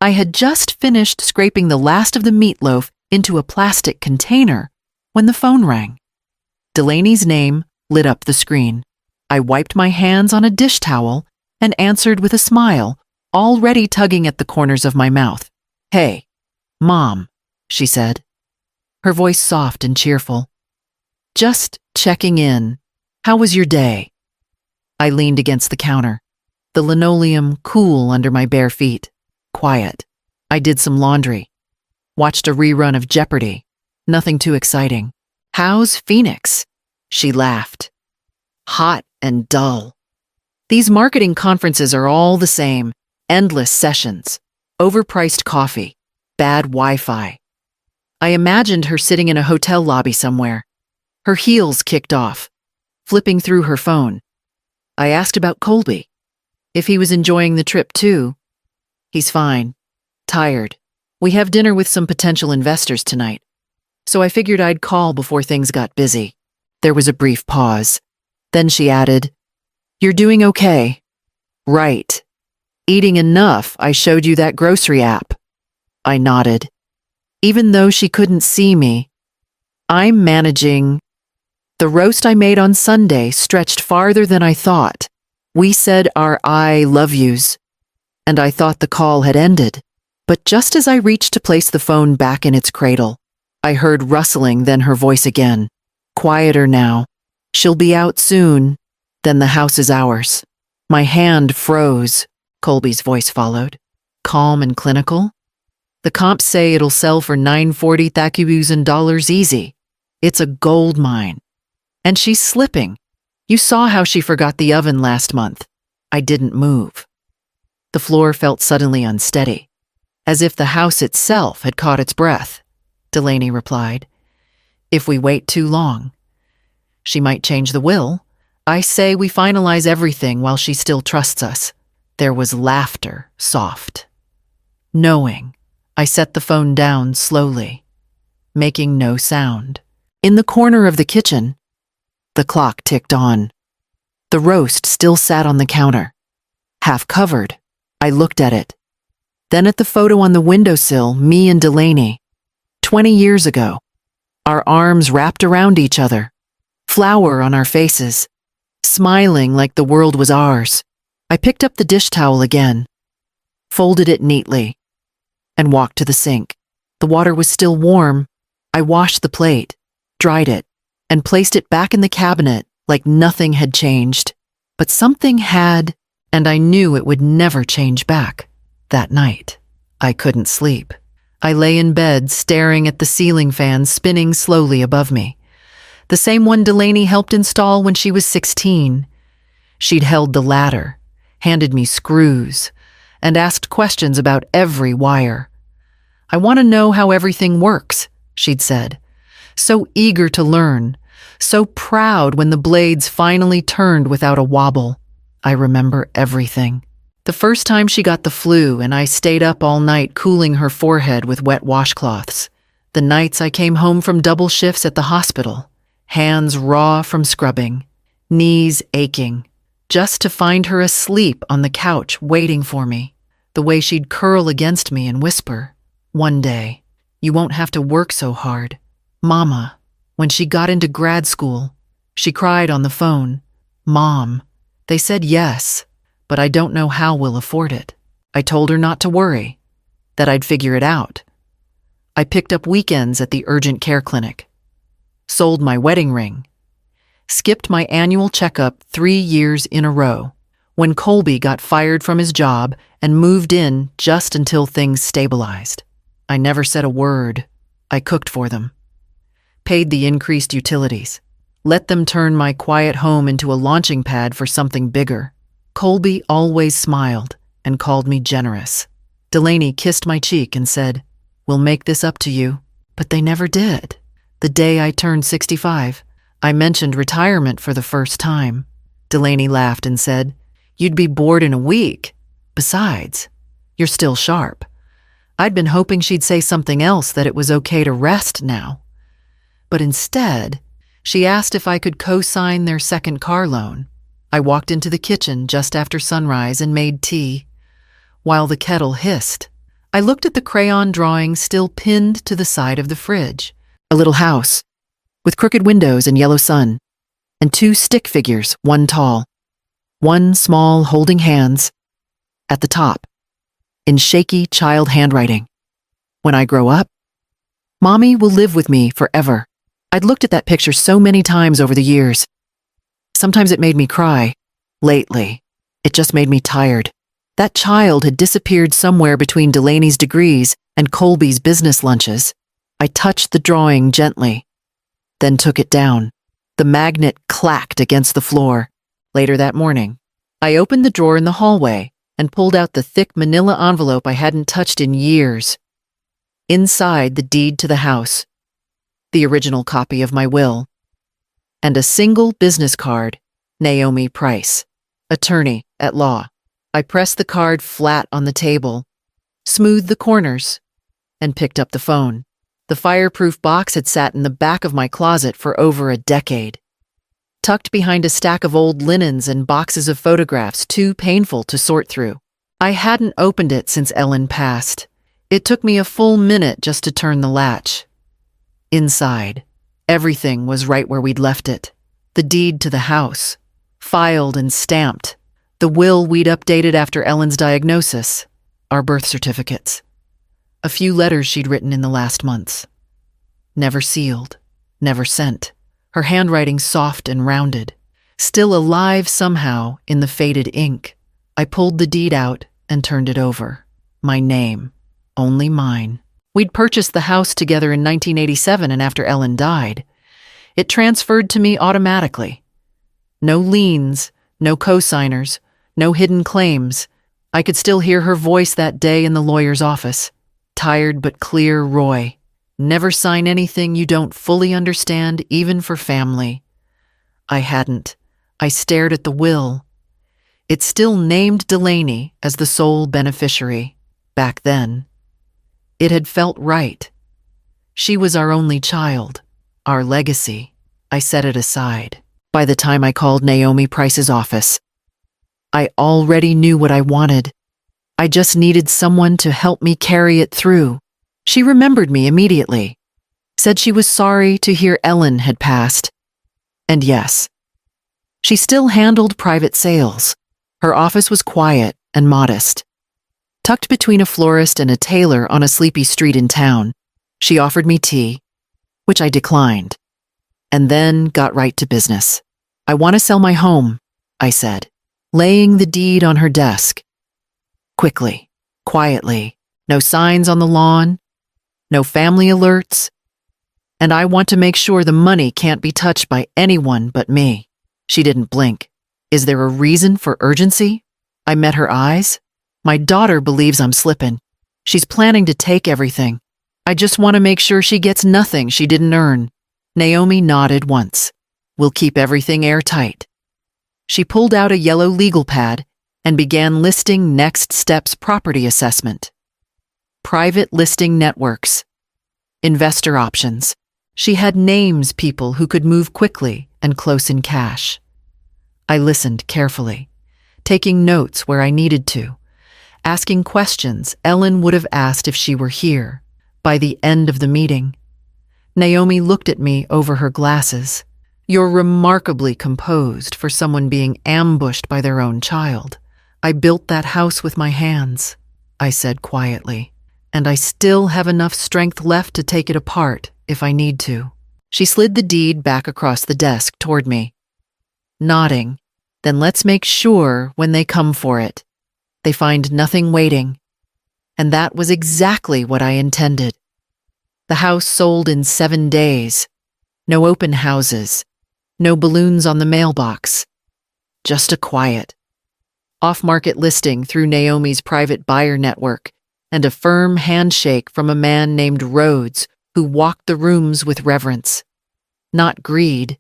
I had just finished scraping the last of the meatloaf into a plastic container when the phone rang. Delaney's name lit up the screen. I wiped my hands on a dish towel and answered with a smile, already tugging at the corners of my mouth. "Hey, Mom," she said, her voice soft and cheerful. "Just checking in. How was your day?" I leaned against the counter, the linoleum cool under my bare feet. Quiet. I did some laundry. Watched a rerun of Jeopardy. Nothing too exciting. "How's Phoenix?" She laughed. "Hot and dull. These marketing conferences are all the same. Endless sessions. Overpriced coffee. Bad Wi-Fi." I imagined her sitting in a hotel lobby somewhere, her heels kicked off, flipping through her phone. I asked about Colby, if he was enjoying the trip too. "He's fine. Tired. We have dinner with some potential investors tonight, so I figured I'd call before things got busy." There was a brief pause. Then she added, "You're doing okay." "Right. Eating enough, I showed you that grocery app." I nodded. Even though she couldn't see me, "I'm managing." The roast I made on Sunday stretched farther than I thought. We said our "I love yous," and I thought the call had ended. But just as I reached to place the phone back in its cradle, I heard rustling, then her voice again. "Quieter now. She'll be out soon. Then the house is ours." My hand froze. Colby's voice followed. "Calm and clinical? The comps say it'll sell for $940,000 easy. It's a gold mine. And she's slipping. You saw how she forgot the oven last month." I didn't move. The floor felt suddenly unsteady, as if the house itself had caught its breath. Delaney replied, "If we wait too long, she might change the will. I say we finalize everything while she still trusts us." There was laughter, soft. Knowing, I set the phone down slowly, making no sound. In the corner of the kitchen, the clock ticked on. The roast still sat on the counter. Half covered, I looked at it. Then at the photo on the windowsill, me and Delaney. 20 years ago. Our arms wrapped around each other. Flour on our faces. Smiling like the world was ours. I picked up the dish towel again, folded it neatly, and walked to the sink. The water was still warm. I washed the plate, dried it, and placed it back in the cabinet like nothing had changed. But something had, and I knew it would never change back. That night, I couldn't sleep. I lay in bed staring at the ceiling fan spinning slowly above me. The same one Delaney helped install when she was 16. She'd held the ladder, handed me screws, and asked questions about every wire. "I want to know how everything works," she'd said. So eager to learn, so proud when the blades finally turned without a wobble. I remember everything. The first time she got the flu and I stayed up all night cooling her forehead with wet washcloths. The nights I came home from double shifts at the hospital, hands raw from scrubbing, knees aching, just to find her asleep on the couch waiting for me. The way she'd curl against me and whisper, "One day, you won't have to work so hard." Mama, when she got into grad school, she cried on the phone, "Mom, they said yes, but I don't know how we'll afford it." I told her not to worry, that I'd figure it out. I picked up weekends at the urgent care clinic, sold my wedding ring, skipped my annual checkup 3 years in a row. When Colby got fired from his job and moved in just until things stabilized. I never said a word. I cooked for them, paid the increased utilities, let them turn my quiet home into a launching pad for something bigger. Colby always smiled and called me generous. Delaney kissed my cheek and said, "We'll make this up to you." But they never did. The day I turned 65, I mentioned retirement for the first time. Delaney laughed and said, "You'd be bored in a week. Besides, you're still sharp." I'd been hoping she'd say something else, that it was okay to rest now. But instead, she asked if I could co-sign their second car loan. I walked into the kitchen just after sunrise and made tea. While the kettle hissed, I looked at the crayon drawing still pinned to the side of the fridge. A little house, with crooked windows and yellow sun, and two stick figures, one tall, one small, holding hands, at the top, in shaky child handwriting. When I grow up, Mommy will live with me forever. I'd looked at that picture so many times over the years. Sometimes it made me cry. Lately, it just made me tired. That child had disappeared somewhere between Delaney's degrees and Colby's business lunches. I touched the drawing gently, then took it down. The magnet clacked against the floor. Later that morning, I opened the drawer in the hallway and pulled out the thick manila envelope I hadn't touched in years. Inside, the deed to the house, the original copy of my will, and a single business card, Naomi Price, attorney at law. I pressed the card flat on the table, smoothed the corners, and picked up the phone. The fireproof box had sat in the back of my closet for over a decade, tucked behind a stack of old linens and boxes of photographs too painful to sort through. I hadn't opened it since Ellen passed. It took me a full minute just to turn the latch. Inside, everything was right where we'd left it. The deed to the house, filed and stamped. The will we'd updated after Ellen's diagnosis. Our birth certificates. A few letters she'd written in the last months. Never sealed, never sent. Her handwriting soft and rounded. Still alive somehow in the faded ink. I pulled the deed out and turned it over. My name. Only mine. We'd purchased the house together in 1987, and after Ellen died, it transferred to me automatically. No liens, no co-signers, no hidden claims. I could still hear her voice that day in the lawyer's office. Tired but clear, Roy. Never sign anything you don't fully understand, even for family. I hadn't. I stared at the will. It still named Delaney as the sole beneficiary. Back then, it had felt right. She was our only child, our legacy. I set it aside. By the time I called Naomi Price's office, I already knew what I wanted. I just needed someone to help me carry it through. She remembered me immediately, said she was sorry to hear Ellen had passed. And yes, she still handled private sales. Her office was quiet and modest. Tucked between a florist and a tailor on a sleepy street in town, she offered me tea, which I declined, and then got right to business. I want to sell my home, I said, laying the deed on her desk. Quickly, quietly, no signs on the lawn, no family alerts, and I want to make sure the money can't be touched by anyone but me. She didn't blink. Is there a reason for urgency? I met her eyes. My daughter believes I'm slipping. She's planning to take everything. I just want to make sure she gets nothing she didn't earn. Naomi nodded once. We'll keep everything airtight. She pulled out a yellow legal pad and began listing Next Step's property assessment. Private listing networks. Investor options. She had names people who could move quickly and close in cash. I listened carefully, taking notes where I needed to, asking questions Ellen would have asked if she were here. By the end of the meeting, Naomi looked at me over her glasses. You're remarkably composed for someone being ambushed by their own child. I built that house with my hands, I said quietly, and I still have enough strength left to take it apart if I need to. She slid the deed back across the desk toward me, nodding. Then let's make sure when they come for it, they find nothing waiting. And that was exactly what I intended. The house sold in 7 days. No open houses. No balloons on the mailbox. Just a quiet, off-market listing through Naomi's private buyer network and a firm handshake from a man named Rhodes who walked the rooms with reverence. Not greed.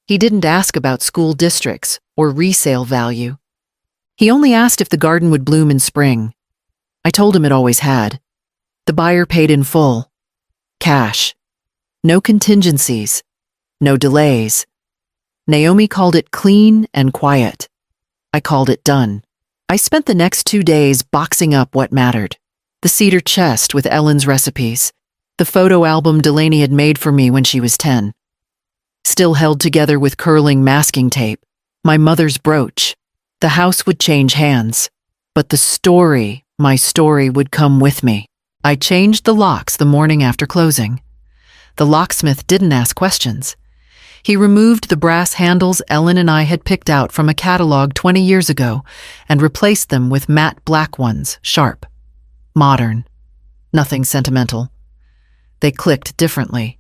He didn't ask about school districts or resale value. He only asked if the garden would bloom in spring. I told him it always had. The buyer paid in full. Cash. No contingencies. No delays. Naomi called it clean and quiet. I called it done. I spent the next 2 days boxing up what mattered. The cedar chest with Ellen's recipes, the photo album Delaney had made for me when she was 10. Still held together with curling masking tape, my mother's brooch. The house would change hands, but the story, my story, would come with me. I changed the locks the morning after closing. The locksmith didn't ask questions. He removed the brass handles Ellen and I had picked out from a catalog 20 years ago and replaced them with matte black ones, sharp, modern, nothing sentimental. They clicked differently,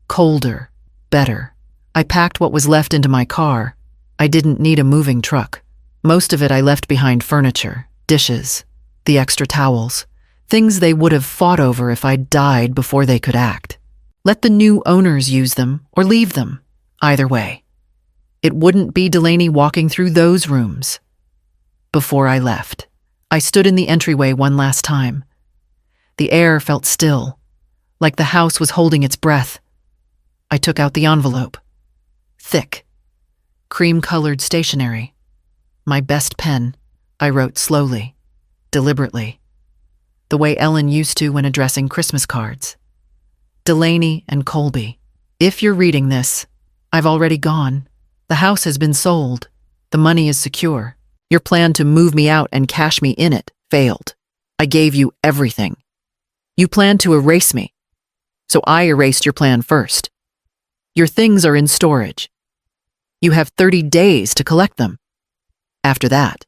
colder, better. I packed what was left into my car. I didn't need a moving truck. Most of it I left behind: furniture, dishes, the extra towels, things they would have fought over if I died before they could act. Let the new owners use them or leave them. Either way, it wouldn't be Delaney walking through those rooms. Before I left, I stood in the entryway one last time. The air felt still, like the house was holding its breath. I took out the envelope. Thick, cream-colored stationery. My best pen, I wrote slowly, deliberately, the way Ellen used to when addressing Christmas cards. Delaney and Colby, if you're reading this, I've already gone. The house has been sold. The money is secure. Your plan to move me out and cash me in it failed. I gave you everything. You planned to erase me, so I erased your plan first. Your things are in storage. You have 30 days to collect them. After that,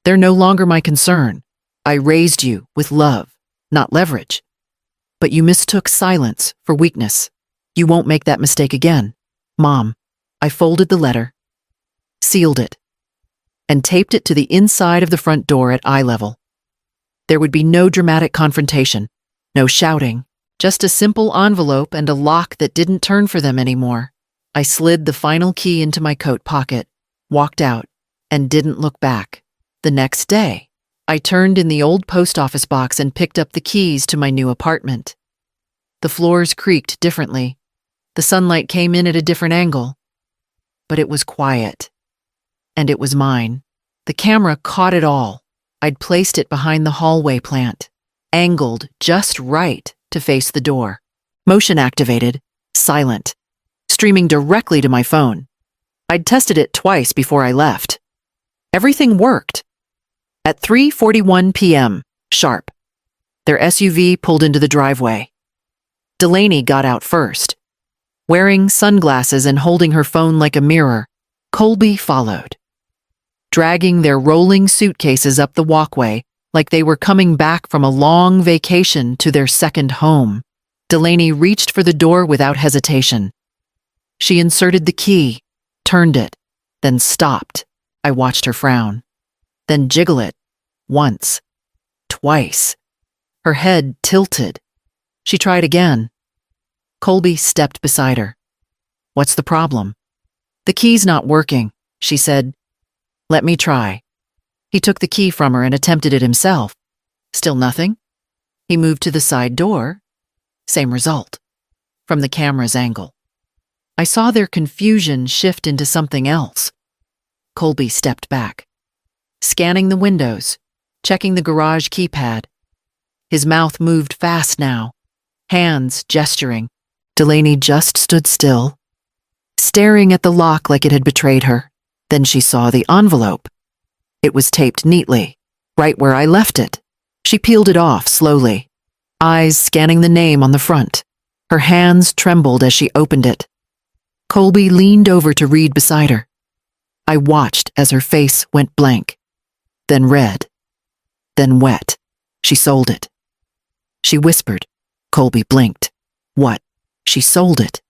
they're no longer my concern. I raised you with love, not leverage. But you mistook silence for weakness. You won't make that mistake again. Mom, I folded the letter, sealed it, and taped it to the inside of the front door at eye level. There would be no dramatic confrontation, no shouting, just a simple envelope and a lock that didn't turn for them anymore. I slid the final key into my coat pocket, walked out, and didn't look back. The next day, I turned in the old post office box and picked up the keys to my new apartment. The floors creaked differently. The sunlight came in at a different angle. But it was quiet. And it was mine. The camera caught it all. I'd placed it behind the hallway plant, angled just right to face the door. Motion activated, silent, streaming directly to my phone. I'd tested it twice before I left. Everything worked. At 3:41 p.m., sharp, their SUV pulled into the driveway. Delaney got out first. Wearing sunglasses and holding her phone like a mirror, Colby followed, dragging their rolling suitcases up the walkway like they were coming back from a long vacation to their second home. Delaney reached for the door without hesitation. She inserted the key, turned it, then stopped. I watched her frown, then jiggle it, once, twice. Her head tilted. She tried again. Colby stepped beside her. What's the problem? The key's not working, she said. Let me try. He took the key from her and attempted it himself. Still nothing. He moved to the side door. Same result. From the camera's angle. I saw their confusion shift into something else. Colby stepped back, scanning the windows, checking the garage keypad. His mouth moved fast now, hands gesturing. Delaney just stood still, staring at the lock like it had betrayed her. Then she saw the envelope. It was taped neatly, right where I left it. She peeled it off slowly, eyes scanning the name on the front. Her hands trembled as she opened it. Colby leaned over to read beside her. I watched as her face went blank, then red, then wet. She sold it. She whispered. Colby blinked. What? She sold it.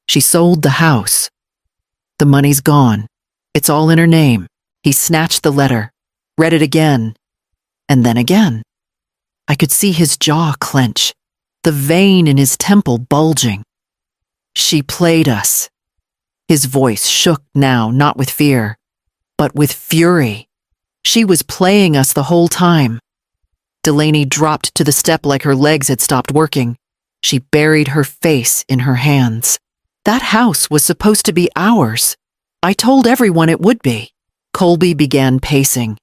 She sold the house. The money's gone. It's all in her name. He snatched the letter, read it again, and then again. I could see his jaw clench, the vein in his temple bulging. She played us. His voice shook now, not with fear, but with fury. She was playing us the whole time. Delaney dropped to the step like her legs had stopped working. She buried her face in her hands. That house was supposed to be ours. I told everyone it would be. Colby began pacing,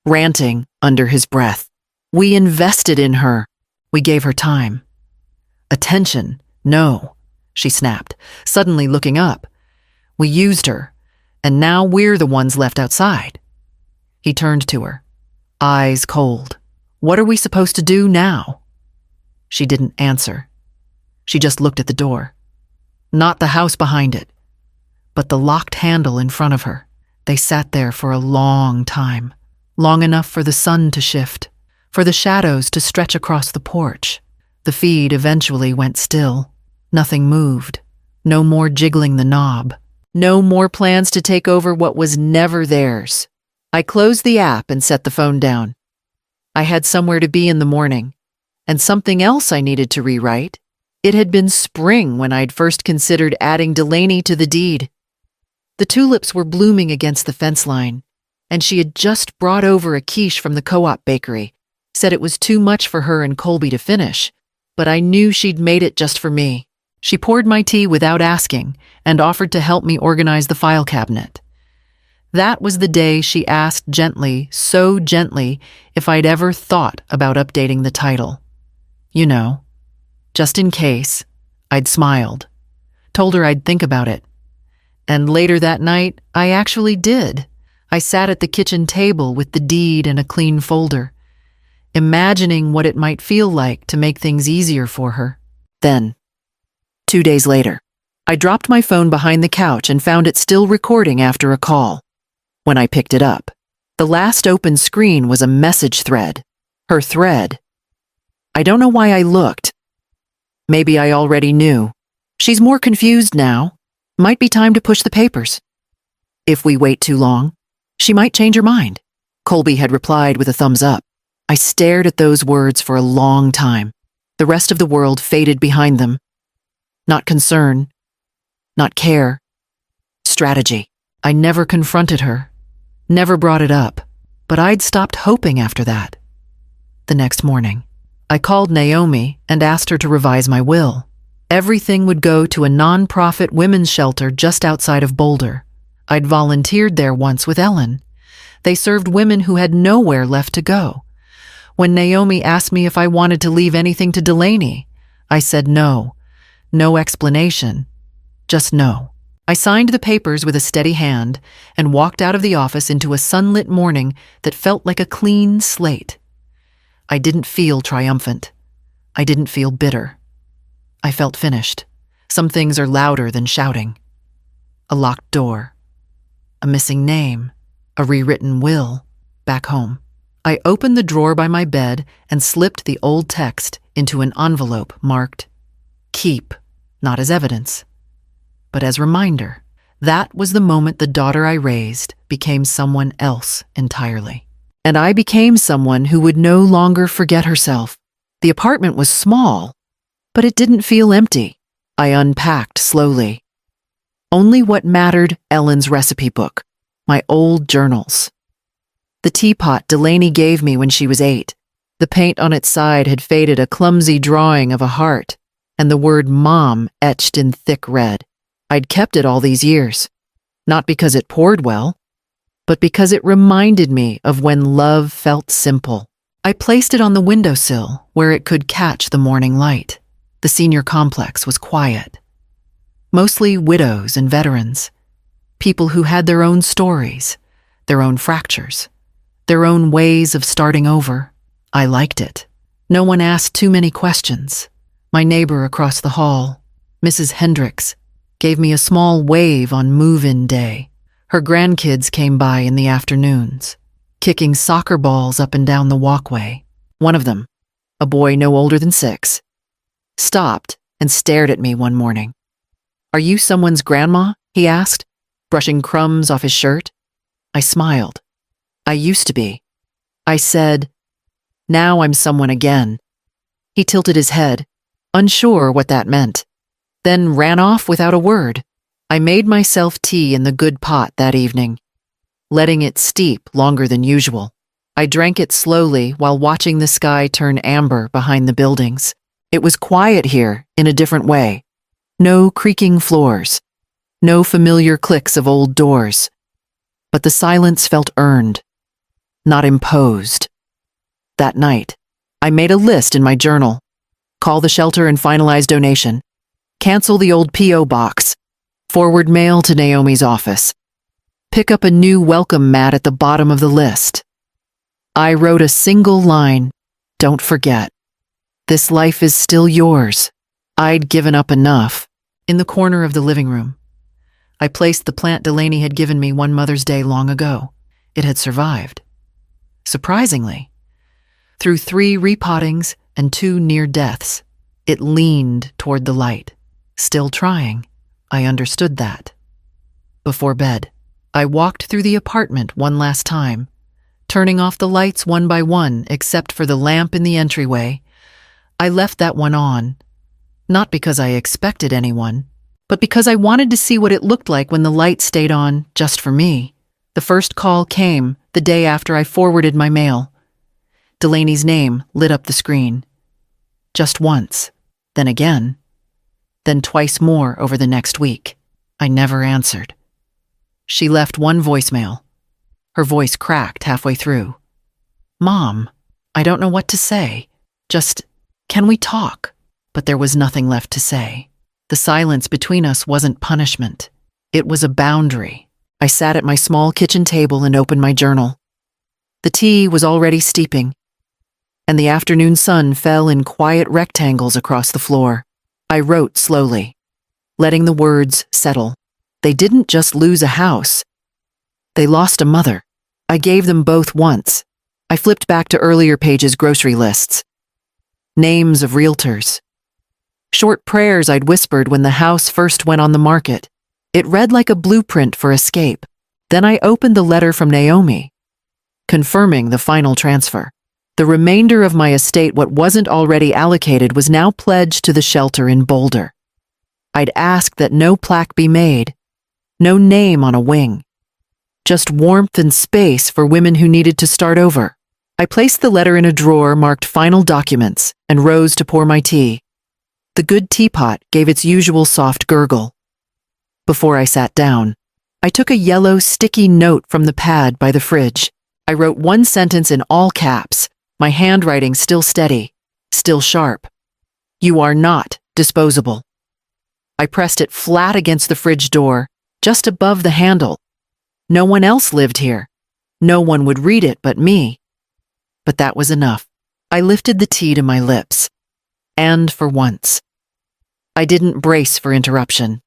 ranting under his breath. We invested in her. We gave her time. Attention, no, she snapped, suddenly looking up. We used her, and now we're the ones left outside. He turned to her, eyes cold. What are we supposed to do now? She didn't answer. She just looked at the door. Not the house behind it, but the locked handle in front of her. They sat there for a long time, long enough for the sun to shift, for the shadows to stretch across the porch. The feed eventually went still. Nothing moved. No more jiggling the knob. No more plans to take over what was never theirs. I closed the app and set the phone down. I had somewhere to be in the morning, and something else I needed to rewrite. It had been spring when I'd first considered adding Delaney to the deed. The tulips were blooming against the fence line, and she had just brought over a quiche from the co-op bakery, said it was too much for her and Colby to finish, but I knew she'd made it just for me. She poured my tea without asking and offered to help me organize the file cabinet. That was the day she asked gently, so gently, if I'd ever thought about updating the title. You know, just in case. I'd smiled, told her I'd think about it. And later that night, I actually did. I sat at the kitchen table with the deed and a clean folder, imagining what it might feel like to make things easier for her. Then, 2 days later, I dropped my phone behind the couch and found it still recording after a call. When I picked it up, the last open screen was a message thread. Her thread. I don't know why I looked. Maybe I already knew. She's more confused now. Might be time to push the papers. If we wait too long, she might change her mind. Colby had replied with a thumbs up. I stared at those words for a long time. The rest of the world faded behind them. Not concern, not care, strategy. I never confronted her, never brought it up, but I'd stopped hoping after that. The next morning, I called Naomi and asked her to revise my will. Everything would go to a non-profit women's shelter just outside of Boulder. I'd volunteered there once with Ellen. They served women who had nowhere left to go. When Naomi asked me if I wanted to leave anything to Delaney, I said no. No explanation, just no. I signed the papers with a steady hand and walked out of the office into a sunlit morning that felt like a clean slate. I didn't feel triumphant. I didn't feel bitter. I felt finished. Some things are louder than shouting. A locked door, a missing name, a rewritten will, back home. I opened the drawer by my bed and slipped the old text into an envelope marked keep, not as evidence, but as reminder. That was the moment the daughter I raised became someone else entirely. And I became someone who would no longer forget herself. The apartment was small, but it didn't feel empty. I unpacked slowly. Only what mattered: Ellen's recipe book, my old journals. The teapot Delaney gave me when she was 8. The paint on its side had faded a clumsy drawing of a heart, and the word Mom etched in thick red. I'd kept it all these years, not because it poured well, but because it reminded me of when love felt simple. I placed it on the windowsill where it could catch the morning light. The senior complex was quiet. Mostly widows and veterans, people who had their own stories, their own fractures, their own ways of starting over. I liked it. No one asked too many questions. My neighbor across the hall, Mrs. Hendricks, gave me a small wave on move-in day. Her grandkids came by in the afternoons, kicking soccer balls up and down the walkway. One of them, a boy no older than 6, stopped and stared at me one morning. "Are you someone's grandma?" he asked, brushing crumbs off his shirt. I smiled. "I used to be." I said, "Now I'm someone again." He tilted his head, unsure what that meant, then ran off without a word. I made myself tea in the good pot that evening, letting it steep longer than usual. I drank it slowly while watching the sky turn amber behind the buildings. It was quiet here in a different way. No creaking floors, no familiar clicks of old doors. But the silence felt earned, not imposed. That night, I made a list in my journal. Call the shelter and finalize donation. Cancel the old P.O. box. Forward mail to Naomi's office. Pick up a new welcome mat at the bottom of the list. I wrote a single line, "Don't forget. This life is still yours." I'd given up enough. In the corner of the living room, I placed the plant Delaney had given me one Mother's Day long ago. It had survived. Surprisingly, through 3 repottings and 2 near deaths, it leaned toward the light. Still trying, I understood that. Before bed, I walked through the apartment one last time, turning off the lights one by one except for the lamp in the entryway. I left that one on, not because I expected anyone, but because I wanted to see what it looked like when the light stayed on just for me. The first call came the day after I forwarded my mail. Delaney's name lit up the screen. Just once, then again, then twice more over the next week. I never answered. She left one voicemail. Her voice cracked halfway through. "Mom, I don't know what to say. Just, can we talk?" But there was nothing left to say. The silence between us wasn't punishment. It was a boundary. I sat at my small kitchen table and opened my journal. The tea was already steeping, and the afternoon sun fell in quiet rectangles across the floor. I wrote slowly, letting the words settle. They didn't just lose a house. They lost a mother. I gave them both once. I flipped back to earlier pages' grocery lists. Names of realtors. Short prayers I'd whispered when the house first went on the market. It read like a blueprint for escape. Then I opened the letter from Naomi, confirming the final transfer. The remainder of my estate, what wasn't already allocated, was now pledged to the shelter in Boulder. I'd asked that no plaque be made, no name on a wing. Just warmth and space for women who needed to start over. I placed the letter in a drawer marked Final Documents and rose to pour my tea. The good teapot gave its usual soft gurgle. Before I sat down, I took a yellow, sticky note from the pad by the fridge. I wrote one sentence in all caps, my handwriting still steady, still sharp. "You are not disposable." I pressed it flat against the fridge door, just above the handle. No one else lived here. No one would read it but me. But that was enough. I lifted the tea to my lips. And for once, I didn't brace for interruption.